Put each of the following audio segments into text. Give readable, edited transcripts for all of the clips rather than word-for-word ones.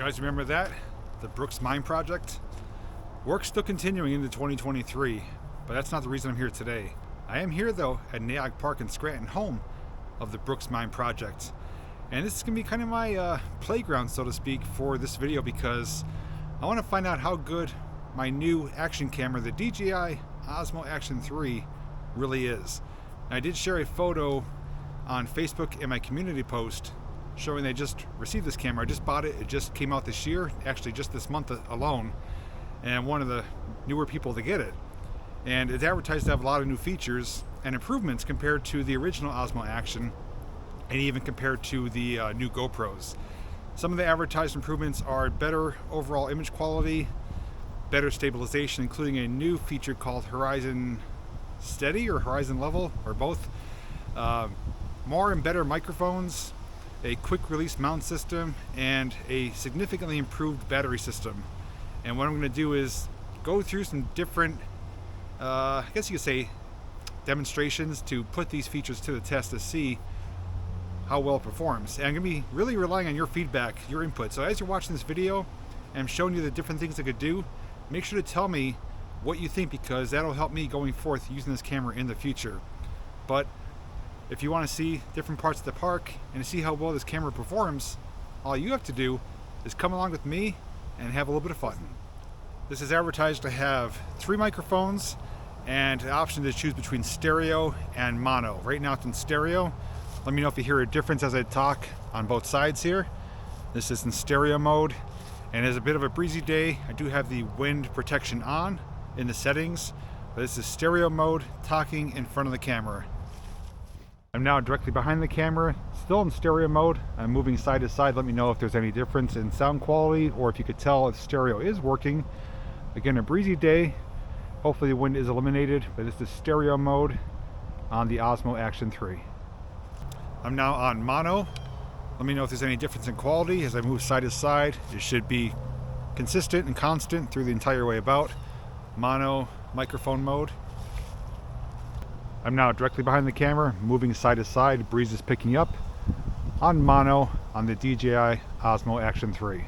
guys remember that? The Brooks Mine project? Work's still continuing into 2023, but that's not the reason I'm here today. I am here though at Nay Aug Park in Scranton, home of the Brooks Mine project. And this is going to be kind of my playground, so to speak, for this video because I want to find out how good my new action camera, the DJI Osmo Action 3, really is. And I did share a photo on Facebook in my community post showing they just received this camera. I just bought it. It just came out this year, actually just this month alone, and I'm one of the newer people to get it. And it's advertised to have a lot of new features and improvements compared to the original Osmo Action, and even compared to the new GoPros. Some of the advertised improvements are better overall image quality, better stabilization, including a new feature called Horizon Steady or Horizon Level, or both. More and better microphones, a quick release mount system, and a significantly improved battery system. And what I'm going to do is go through some different, I guess you could say, demonstrations to put these features to the test to see how well it performs. And I'm going to be really relying on your feedback, your input. So as you're watching this video and I'm showing you the different things I could do, make sure to tell me what you think, because that'll help me going forth using this camera in the future. But if you want to see different parts of the park and to see how well this camera performs, all you have to do is come along with me and have a little bit of fun. This is advertised to have 3 microphones and the option to choose between stereo and mono. Right now it's in stereo. Let me know if you hear a difference as I talk on both sides here. This is in stereo mode, and it's a bit of a breezy day. I do have the wind protection on in the settings, but this is stereo mode, talking in front of the camera. I'm now directly behind the camera, still in stereo mode. I'm moving side to side. Let me know if there's any difference in sound quality, or if you could tell if stereo is working. Again, a breezy day. Hopefully the wind is eliminated, but this is stereo mode on the Osmo Action 3. I'm now on mono. Let me know if there's any difference in quality as I move side to side. It should be consistent and constant through the entire way about. Mono microphone mode. I'm now directly behind the camera, moving side to side. Breeze is picking up on mono on the DJI Osmo Action 3.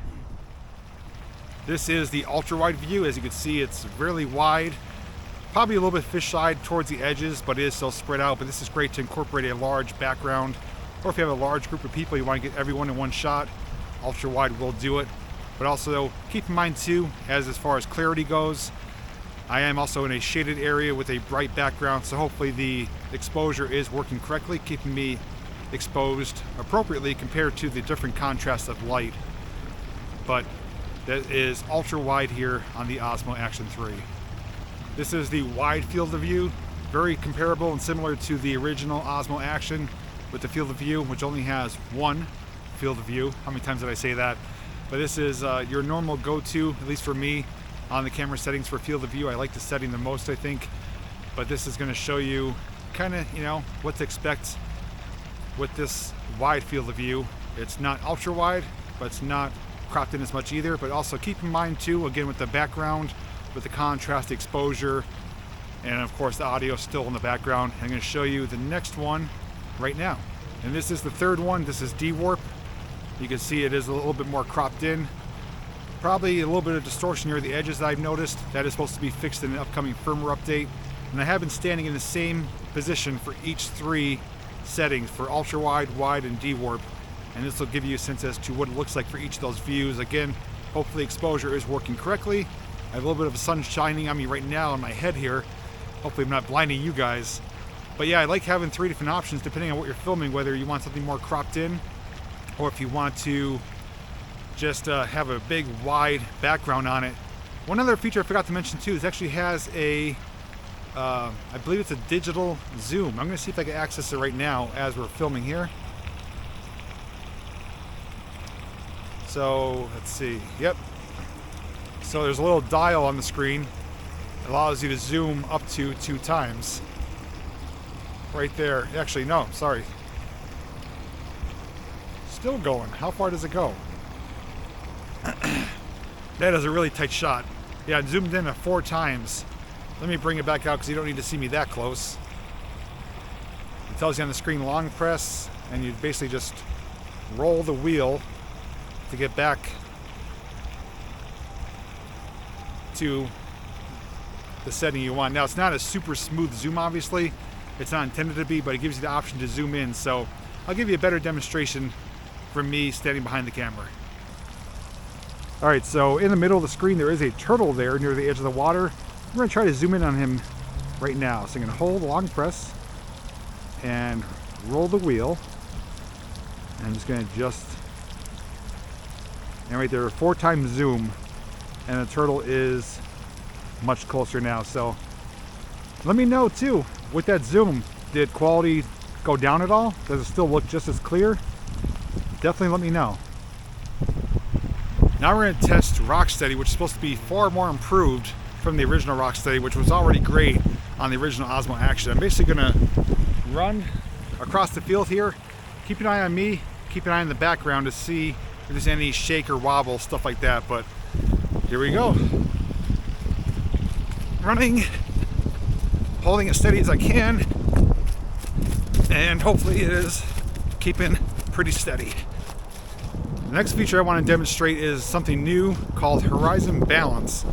This is the ultra-wide view. As you can see, it's really wide, probably a little bit fish-eyed towards the edges, but it is still spread out. But this is great to incorporate a large background, or if you have a large group of people, you want to get everyone in one shot, ultra-wide will do it. But also keep in mind too, as far as clarity goes, I am also in a shaded area with a bright background, so hopefully the exposure is working correctly, keeping me exposed appropriately compared to the different contrasts of light. But that is ultra wide here on the Osmo Action 3. This is the wide field of view, very comparable and similar to the original Osmo Action with the field of view, which only has one field of view. How many times did I say that? But this is your normal go-to, at least for me, on the camera settings for field of view. I like the setting the most, I think, but this is going to show you kind of, what to expect with this wide field of view. It's not ultra wide, but it's not cropped in as much either. But also keep in mind too, again, with the background, with the contrast, the exposure, and of course the audio still in the background. I'm going to show you the next one right now, and this is the third one. This is de-warp. You can see it is a little bit more cropped in. Probably a little bit of distortion near the edges that I've noticed. That is supposed to be fixed in an upcoming firmware update. And I have been standing in the same position for each 3 settings, for ultra wide, wide, and de-warp. And this will give you a sense as to what it looks like for each of those views. Again, hopefully exposure is working correctly. I have a little bit of the sun shining on me right now on my head here. Hopefully I'm not blinding you guys. But yeah, I like having 3 different options depending on what you're filming, whether you want something more cropped in, or if you want to just have a big wide background on it. One other feature I forgot to mention too is it actually has a I believe it's a digital zoom. I'm going to see if I can access it right now as we're filming here. So let's see. Yep. So there's a little dial on the screen. It allows you to zoom up to 2 times. Right there. Actually, no, sorry. Still going. How far does it go? That is a really tight shot. Yeah, it zoomed in 4 times. Let me bring it back out because you don't need to see me that close. It tells you on the screen long press, and you basically just roll the wheel to get back to the setting you want. Now, it's not a super smooth zoom, obviously. It's not intended to be, but it gives you the option to zoom in. So I'll give you a better demonstration from me standing behind the camera. All right, so in the middle of the screen, there is a turtle there near the edge of the water. We're gonna try to zoom in on him right now. So I'm gonna hold long press and roll the wheel. I'm just gonna adjust. And right there, 4 times zoom. And the turtle is much closer now. So let me know too, with that zoom, did quality go down at all? Does it still look just as clear? Definitely let me know. Now we're going to test rocksteady, which is supposed to be far more improved from the original rocksteady, which was already great on the original Osmo Action. I'm basically going to run across the field here, keep an eye on me, keep an eye on the background to see if there's any shake or wobble, stuff like that. But here we go. Running, holding as steady as I can, and hopefully it is keeping pretty steady. The next feature I want to demonstrate is something new called horizon balance.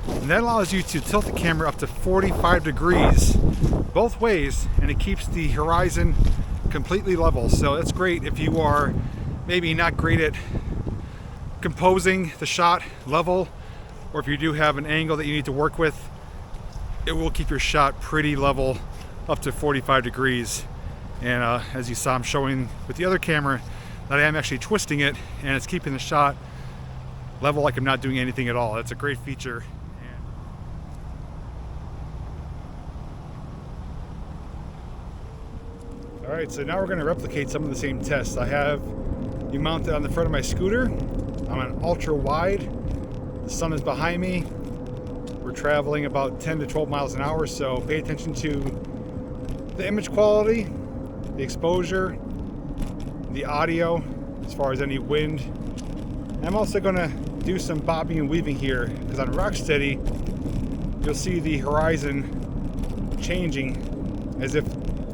And that allows you to tilt the camera up to 45 degrees both ways, and it keeps the horizon completely level. So that's great if you are maybe not great at composing the shot level, or if you do have an angle that you need to work with. It will keep your shot pretty level up to 45 degrees. And as you saw, I'm showing with the other camera that I am actually twisting it, and it's keeping the shot level like I'm not doing anything at all. That's a great feature. All right, so now we're going to replicate some of the same tests. I have you mounted on the front of my scooter. I'm on ultra wide. The sun is behind me. We're traveling about 10 to 12 miles an hour, so pay attention to the image quality, the exposure, the audio, as far as any wind. I'm also going to do some bobbing and weaving here, because on rocksteady, you'll see the horizon changing as if,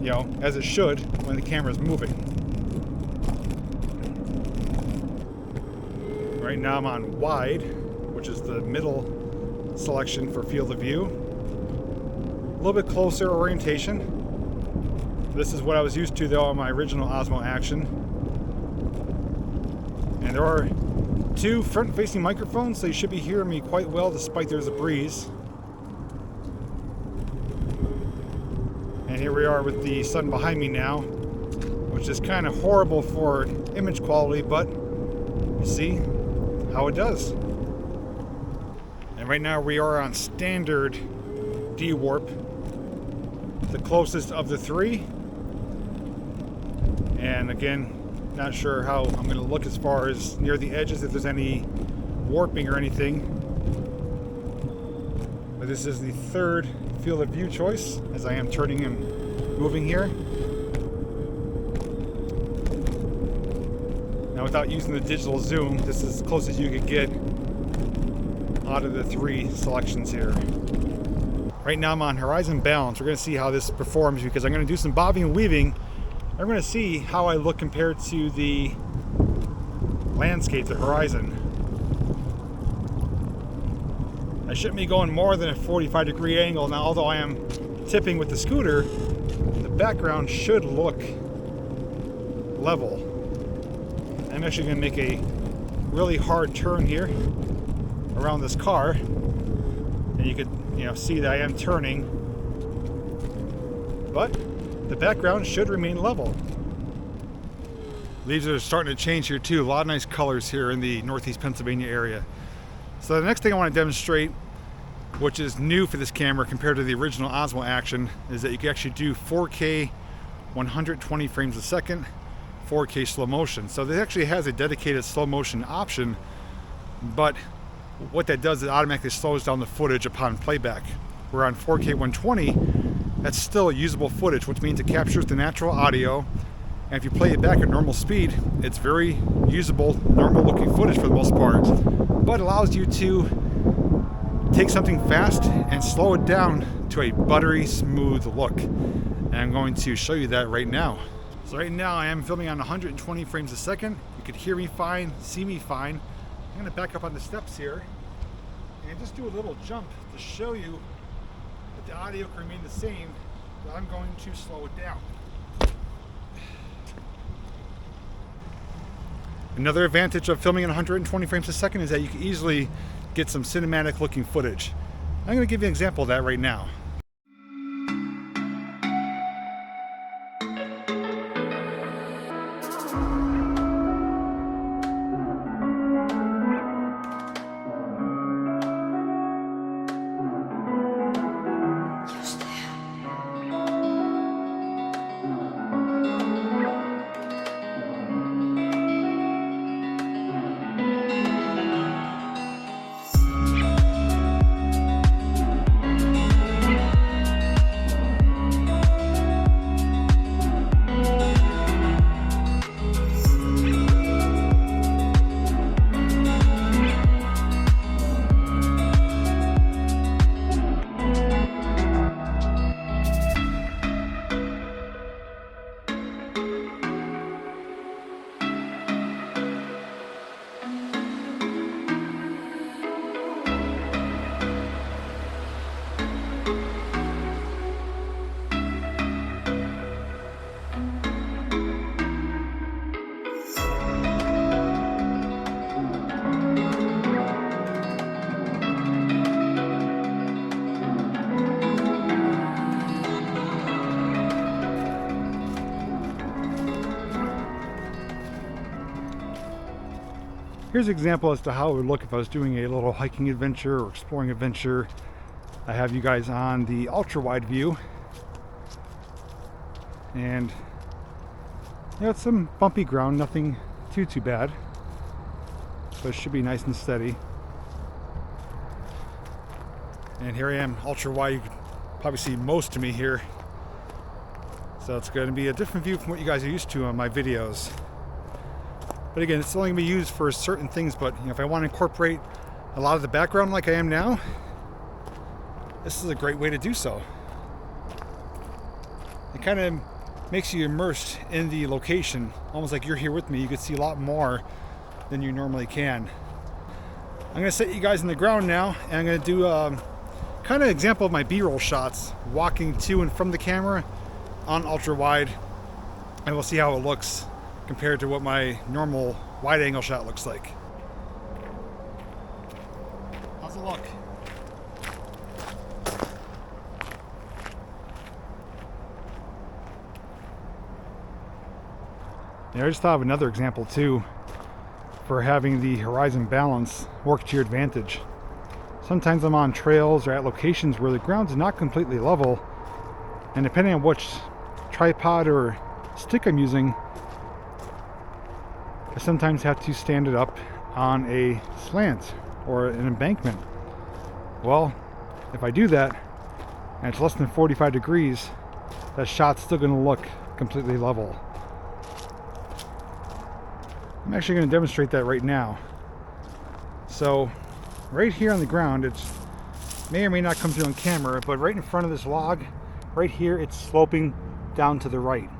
you know, as it should when the camera's moving. Right now I'm on wide, which is the middle selection for field of view. A little bit closer orientation. This is what I was used to though on my original Osmo Action. And there are 2 front-facing microphones, so you should be hearing me quite well despite there's a breeze. And here we are with the sun behind me now, which is kind of horrible for image quality, but you see how it does. And right now we are on standard D-warp, the closest of the 3. And again, not sure how I'm going to look as far as near the edges, if there's any warping or anything. But this is the 3rd field of view choice as I am turning and moving here. Now without using the digital zoom, this is as close as you could get out of the 3 selections here. Right now I'm on horizon balance. We're going to see how this performs, because I'm going to do some bobbing and weaving. I'm going to see how I look compared to the landscape, the horizon. I shouldn't be going more than a 45 degree angle. Now, although I am tipping with the scooter, the background should look level. I'm actually going to make a really hard turn here around this car, and you could, you know, see that I am turning, but the background should remain level. Leaves are starting to change here too. A lot of nice colors here in the Northeast Pennsylvania area. So the next thing I want to demonstrate, which is new for this camera compared to the original Osmo Action, is that you can actually do 4K 120 frames a second, 4K slow motion. So this actually has a dedicated slow motion option, but what that does is it automatically slows down the footage upon playback. Where on 4K 120, that's still usable footage, which means it captures the natural audio, and if you play it back at normal speed, it's very usable, normal looking footage for the most part, but allows you to take something fast and slow it down to a buttery smooth look. And I'm going to show you that right now. So right now I am filming on 120 frames a second. You can hear me fine, see me fine. I'm going to back up on the steps here, can just do a little jump to show you that the audio can remain the same, but I'm going to slow it down. Another advantage of filming at 120 frames a second is that you can easily get some cinematic looking footage. I'm going to give you an example of that right now. Here's an example as to how it would look if I was doing a little hiking adventure or exploring adventure. I have you guys on the ultra wide view, and it's some bumpy ground, nothing too bad, but it should be nice and steady. And here I am, ultra wide. You can probably see most of me here, so it's going to be a different view from what you guys are used to on my videos. But again, it's only going to be used for certain things, but if I want to incorporate a lot of the background like I am now, this is a great way to do so. It kind of makes you immersed in the location, almost like you're here with me. You can see a lot more than you normally can. I'm going to set you guys on the ground now, and I'm going to do kind of an example of my B-roll shots, walking to and from the camera on ultra wide, and we'll see how it looks compared to what my normal wide angle shot looks like. How's it look? Yeah, I just thought of another example too for having the horizon balance work to your advantage. Sometimes I'm on trails or at locations where the ground's not completely level, and depending on which tripod or stick I'm using, I sometimes have to stand it up on a slant or an embankment. Well, if I do that and it's less than 45 degrees, that shot's still going to look completely level. I'm actually going to demonstrate that right now. So right here on the ground, it may or may not come through on camera, but right in front of this log, right here, it's sloping down to the right.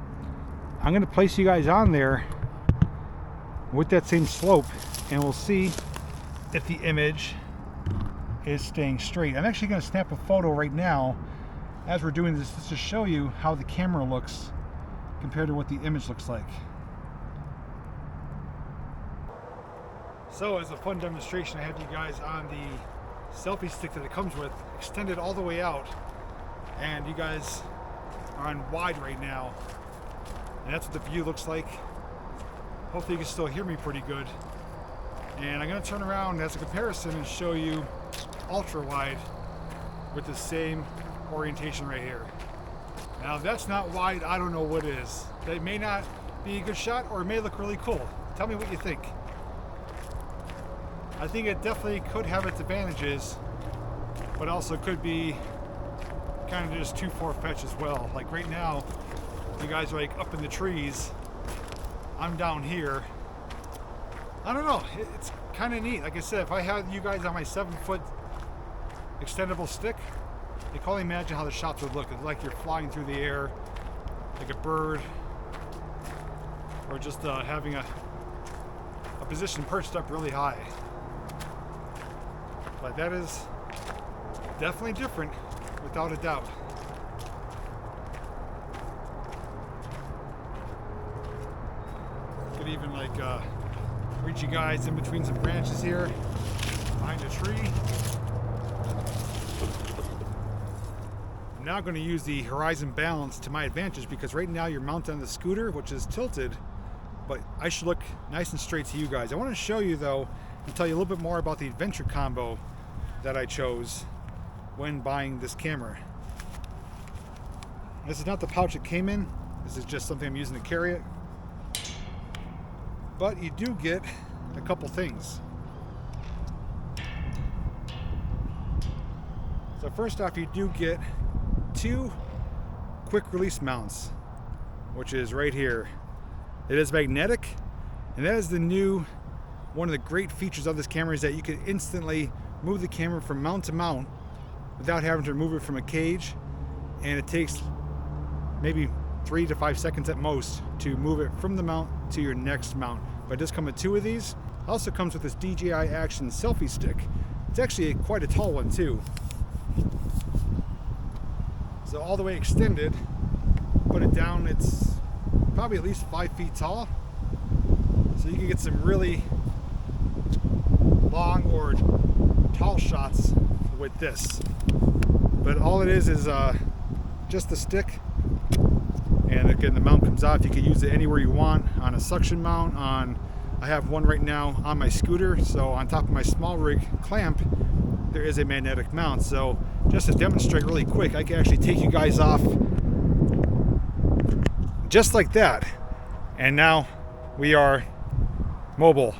I'm going to place you guys on there with that same slope, and we'll see if the image is staying straight. I'm actually going to snap a photo right now as we're doing this just to show you how the camera looks compared to what the image looks like. So as a fun demonstration, I have you guys on the selfie stick that it comes with, extended all the way out, and you guys are on wide right now, and that's what the view looks like. Hopefully you can still hear me pretty good. And I'm going to turn around as a comparison and show you ultra wide with the same orientation right here. Now if that's not wide, I don't know what is. That may not be a good shot, or it may look really cool. Tell me what you think. I think it definitely could have its advantages, but also could be kind of just too far-fetched as well. Like right now, you guys are like up in the trees. I'm down here. I don't know, it's kind of neat. Like I said, if I had you guys on my 7-foot extendable stick, you can only imagine how the shots would look. It's like you're flying through the air like a bird, or just having a position perched up really high. But that is definitely different, without a doubt. Could even like reach you guys in between some branches here, behind a tree. I'm now going to use the horizon balance to my advantage, because right now you're mounted on the scooter, which is tilted, but I should look nice and straight to you guys. I want to show you though, and tell you a little bit more about the adventure combo that I chose when buying this camera. This is not the pouch it came in. This is just something I'm using to carry it. But you do get a couple things. So first off, you do get 2 quick release mounts, which is right here. It is magnetic, and that is one of the great features of this camera, is that you can instantly move the camera from mount to mount without having to remove it from a cage, and it takes maybe 3 to 5 seconds at most to move it from the mount to your next mount. But it does come with 2 of these. Also comes with this DJI Action selfie stick. It's actually quite a tall one too. So all the way extended, put it down, it's probably at least 5 feet tall. So you can get some really long or tall shots with this. But all it is just the stick. And again, the mount comes off. You can use it anywhere you want, on a suction mount, I have one right now on my scooter, so on top of my small rig clamp, there is a magnetic mount. So just to demonstrate really quick, I can actually take you guys off just like that. And now we are mobile.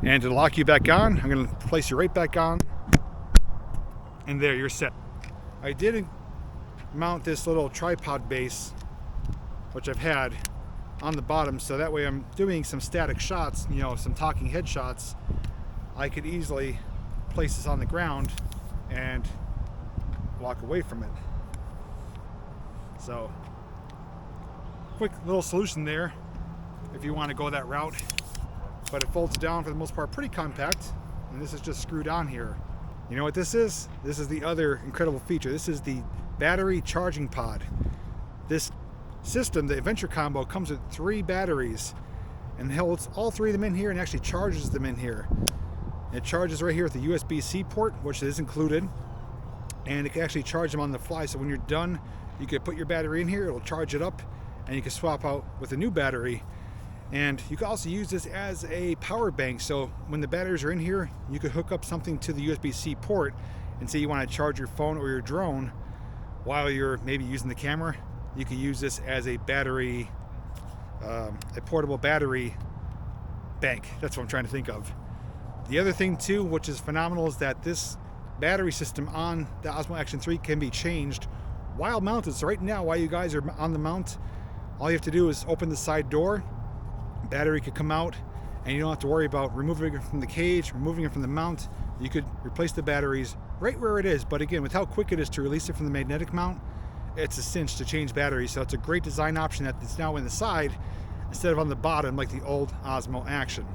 And to lock you back on, I'm gonna place you right back on. And there, you're set. I did mount this little tripod base, which I've had, on the bottom, so that way I'm doing some static shots, some talking head shots. I could easily place this on the ground and walk away from it. So, quick little solution there if you want to go that route. But it folds down for the most part pretty compact, and this is just screwed on here. You know what this is? This is the other incredible feature. This is the battery charging pod. This system, the Adventure Combo, comes with 3 batteries and holds all 3 of them in here and actually charges them in here. It charges right here with the USB-C port, which is included, and it can actually charge them on the fly. So when you're done, you can put your battery in here, it'll charge it up, and you can swap out with a new battery. And you can also use this as a power bank. So when the batteries are in here, you could hook up something to the USB-C port and say you want to charge your phone or your drone while you're maybe using the camera. You can use this as a battery, a portable battery bank. That's what I'm trying to think of. The other thing too, which is phenomenal, is that this battery system on the Osmo Action 3 can be changed while mounted. So right now, while you guys are on the mount, all you have to do is open the side door, battery could come out, and you don't have to worry about removing it from the cage, removing it from the mount. You could replace the batteries right where it is. But again, with how quick it is to release it from the magnetic mount, it's a cinch to change batteries. So it's a great design option that it's now in the side instead of on the bottom like the old Osmo Action.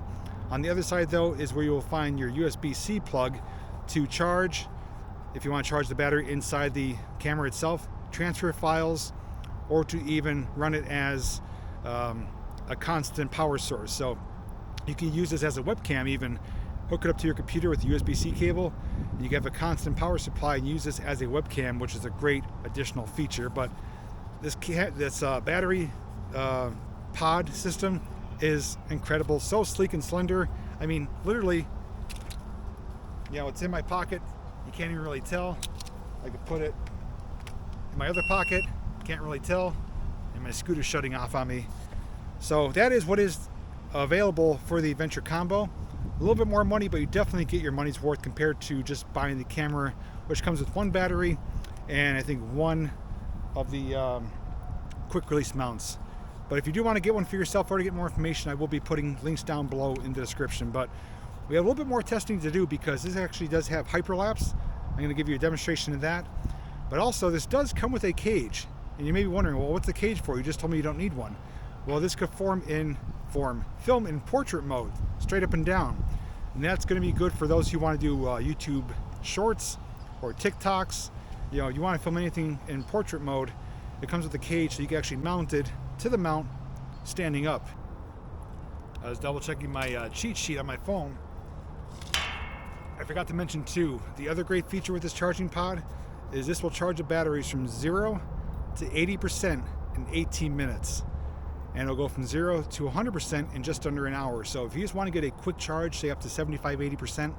On the other side though is where you will find your USB-C plug to charge, if you want to charge the battery inside the camera itself, transfer files, or to even run it as a constant power source. So you can use this as a webcam, even hook it up to your computer with the USB-C cable. You can have a constant power supply and use this as a webcam, which is a great additional feature. But this battery pod system is incredible, so sleek and slender. I mean, literally, it's in my pocket. You can't even really tell. I could put it in my other pocket. Can't really tell. And my scooter's shutting off on me. So that is what is available for the Adventure Combo. A little bit more money, but you definitely get your money's worth compared to just buying the camera, which comes with 1 battery and I think 1 of the quick release mounts. But if you do want to get one for yourself or to get more information, I will be putting links down below in the description. But we have a little bit more testing to do because this actually does have hyperlapse. I'm going to give you a demonstration of that. But also, this does come with a cage. And you may be wondering, well, what's the cage for? You just told me you don't need one. Well, this could film in portrait mode, straight up and down. And that's going to be good for those who want to do YouTube shorts or TikToks, you know, you want to film anything in portrait mode, it comes with a cage so you can actually mount it to the mount standing up. I was double checking my cheat sheet on my phone. I forgot to mention too, the other great feature with this charging pod is this will charge the batteries from 0 to 80% in 18 minutes. And it'll go from 0 to 100% in just under an hour. So if you just want to get a quick charge, say up to 75-80%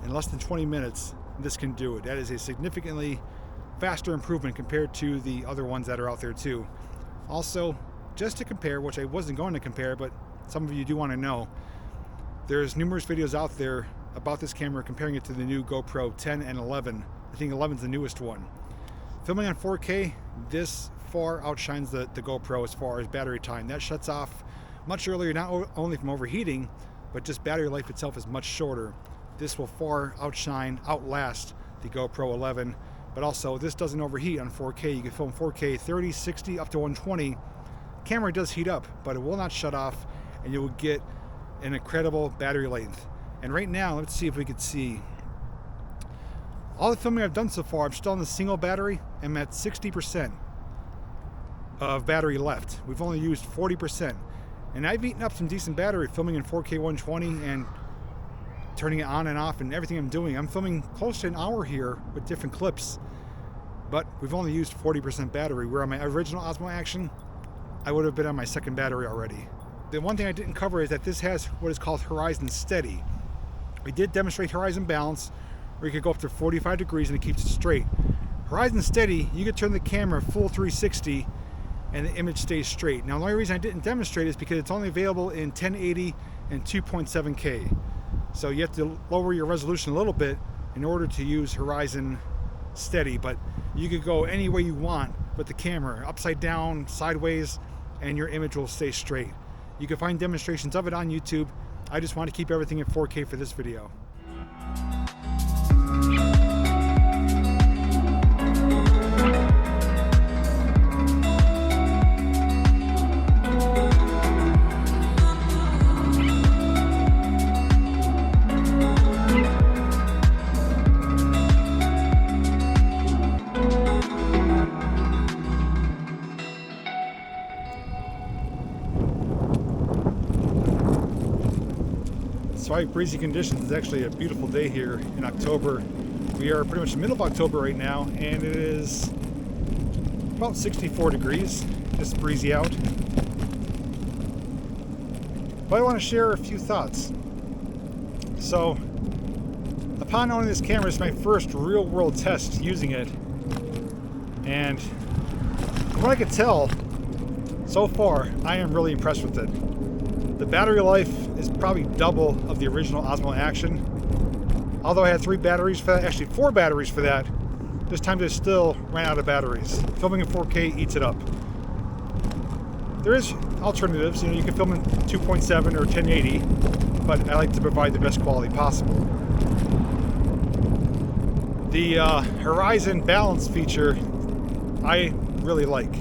in less than 20 minutes, this can do it. That is a significantly faster improvement compared to the other ones that are out there too. Also, just to compare, which I wasn't going to compare, but some of you do want to know, there's numerous videos out there about this camera comparing it to the new GoPro 10 and 11. I think 11 is the newest one. Filming on 4K, this far outshines the GoPro as far as battery time. That shuts off much earlier, not only from overheating, but just battery life itself is much shorter. This will far outlast the GoPro 11, but also this doesn't overheat on 4K. You can film 4K 30, 60, up to 120. Camera does heat up, but it will not shut off, and you will get an incredible battery length. And right now, let's see if we can see. All the filming I've done so far, I'm still on the single battery. I'm at 60% of battery left. We've only used 40%. And I've eaten up some decent battery filming in 4K 120 and turning it on and off and everything I'm doing. I'm filming close to an hour here with different clips, but we've only used 40% battery, where on my original Osmo Action, I would have been on my second battery already. The one thing I didn't cover is that this has what is called horizon steady. We did demonstrate horizon balance, where you could go up to 45 degrees and it keeps it straight. Horizon steady, you could turn the camera full 360 and the image stays straight. Now the only reason I didn't demonstrate is because it's only available in 1080 and 2.7K. So you have to lower your resolution a little bit in order to use horizon steady, but you could go any way you want with the camera, upside down, sideways, and your image will stay straight. You can find demonstrations of it on YouTube. I just want to keep everything in 4K for this video. Despite breezy conditions, it's actually a beautiful day here in October. We are pretty much in the middle of October right now, and it is about 64 degrees, just breezy out. But I want to share a few thoughts. So, upon owning this camera, it's my first real world test using it, and from what I could tell, so far, I am really impressed with it. The battery life is probably double of the original Osmo Action. Although I had 3 batteries for that, actually 4 batteries for that, this time they still ran out of batteries. Filming in 4K eats it up. There is alternatives, you know, you can film in 2.7 or 1080, but I like to provide the best quality possible. The horizon balance feature, I really like.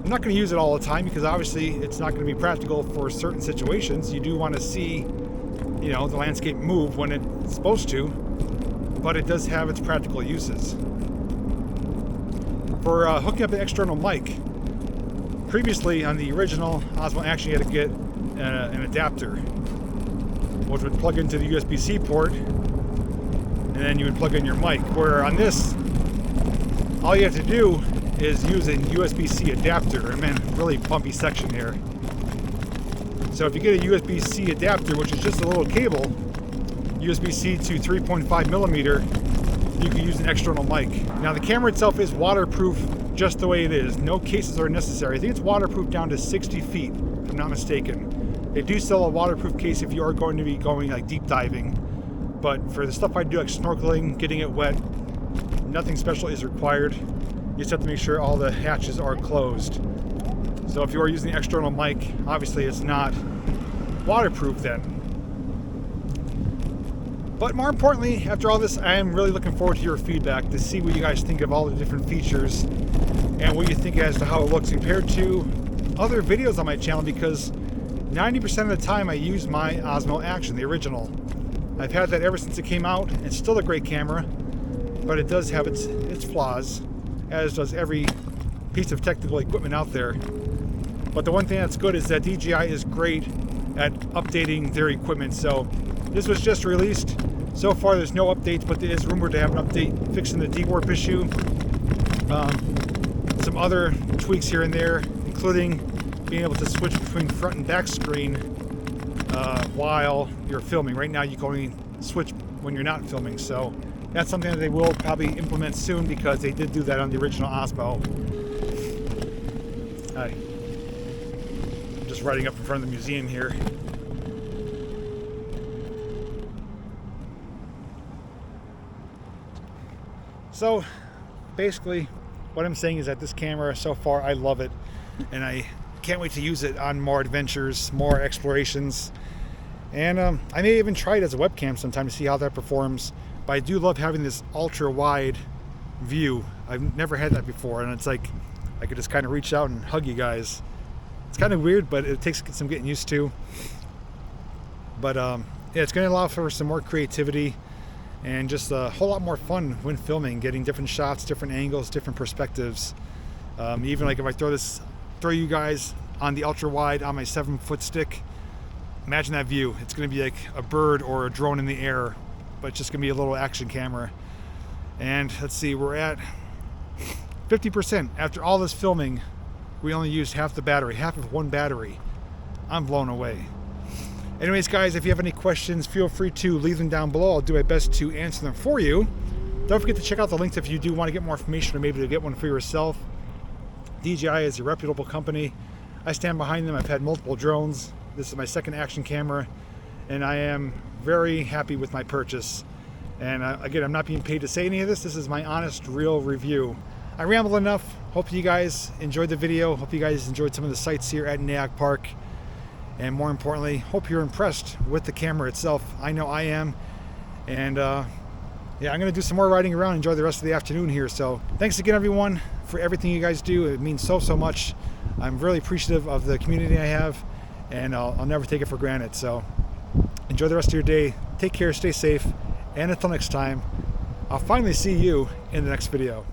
I'm not going to use it all the time because obviously it's not going to be practical for certain situations. You do want to see, you know, the landscape move when it's supposed to, but it does have its practical uses. For hooking up an external mic, previously on the original Osmo Action you had to get an adapter, which would plug into the USB-C port, and then you would plug in your mic. Where on this, all you have to do is use a USB-C adapter. I'm in a really bumpy section here. So if you get a USB-C adapter, which is just a little cable, USB-C to 3.5 millimeter, you can use an external mic. Now the camera itself is waterproof just the way it is. No cases are necessary. I think it's waterproof down to 60 feet, if I'm not mistaken. They do sell a waterproof case if you are going to be going like deep diving. But for the stuff I do, like snorkeling, getting it wet, nothing special is required. You just have to make sure all the hatches are closed. So if you are using the external mic, obviously it's not waterproof then. But more importantly, after all this, I am really looking forward to your feedback to see what you guys think of all the different features and what you think as to how it looks compared to other videos on my channel, because 90% of the time I use my Osmo Action, the original. I've had that ever since it came out. It's still a great camera, but it does have its flaws, as does every piece of technical equipment out there. But the one thing that's good is that DJI is great at updating their equipment. So this was just released. So far there's no updates, but there is rumored to have an update fixing the dewarp issue. Some other tweaks here and there, including being able to switch between front and back screen while you're filming. Right now you can only switch when you're not filming, so that's something that they will probably implement soon, because they did do that on the original Osmo. Hi. I'm just riding up in front of the museum here. So basically what I'm saying is that this camera, so far, I love it, and I can't wait to use it on more adventures, more explorations, and I may even try it as a webcam sometime to see how that performs. But I do love having this ultra wide view. I've never had that before, and it's like I could just kind of reach out and hug you guys. It's kind of weird, but it takes some getting used to. But yeah, it's going to allow for some more creativity and just a whole lot more fun when filming, getting different shots, different angles, different perspectives. Even like if I throw you guys on the ultra wide on my 7-foot stick, imagine that view. It's going to be like a bird or a drone in the air, but it's just going to be a little action camera. And let's see, we're at 50%. After all this filming, we only used half the battery, half of one battery. I'm blown away. Anyways, guys, if you have any questions, feel free to leave them down below. I'll do my best to answer them for you. Don't forget to check out the links if you do want to get more information, or maybe to get one for yourself. DJI is a reputable company. I stand behind them. I've had multiple drones. This is my second action camera, and I am very happy with my purchase. And again, I'm not being paid to say any of this. This is my honest, real review. I rambled enough. Hope you guys enjoyed the video. Hope you guys enjoyed some of the sights here at Nay Aug Park. And more importantly, hope you're impressed with the camera itself. I know I am. And yeah, I'm going to do some more riding around, enjoy the rest of the afternoon here. So thanks again, everyone, for everything you guys do. It means so much. I'm really appreciative of the community I have, and I'll never take it for granted. So enjoy the rest of your day. Take care, stay safe, and until next time, I'll finally see you in the next video.